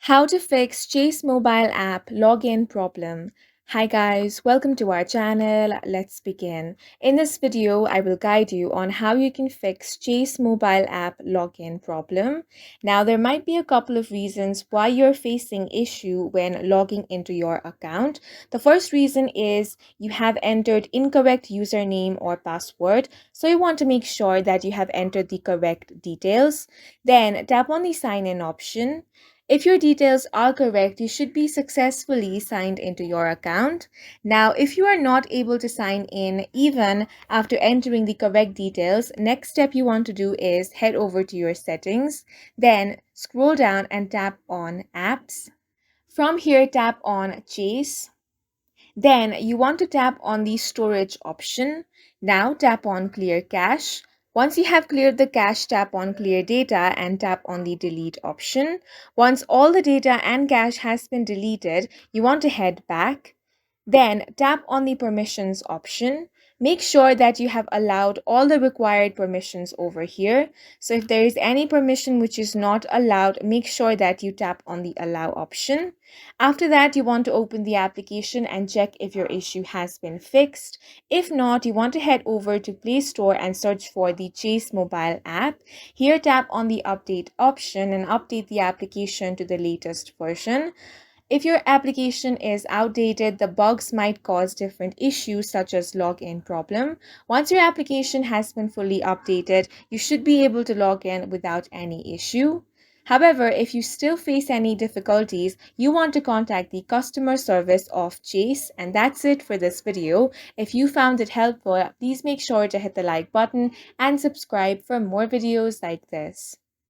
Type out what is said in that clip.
How to fix Chase mobile app login problem. Hi guys, welcome to our channel. Let's begin. In this video, I will guide you on how you can fix Chase mobile app login problem. Now, there might be a couple of reasons why you're facing issue when logging into your account. The first reason is you have entered incorrect username or password. So you want to make sure that you have entered the correct details. Then tap on the sign in option. If your details are correct, you should be successfully signed into your account. Now, if you are not able to sign in even after entering the correct details, next step you want to do is head over to your settings, then scroll down and tap on apps. From here, tap on Chase. Then you want to tap on the storage option. Now tap on clear cache. Once you have cleared the cache, tap on clear data and tap on the delete option. Once all the data and cache has been deleted, you want to head back. Then tap on the permissions option. Make sure that you have allowed all the required permissions over here. So if there is any permission which is not allowed, make sure that you tap on the allow option. After that, you want to open the application and check if your issue has been fixed. If not, you want to head over to Play Store and search for the Chase mobile app. Here, tap on the update option and update the application to the latest version. If your application is outdated, the bugs might cause different issues such as login problem. Once your application has been fully updated, you should be able to log in without any issue. However, if you still face any difficulties, you want to contact the customer service of Chase. And that's it for this video. If you found it helpful, please make sure to hit the like button and subscribe for more videos like this.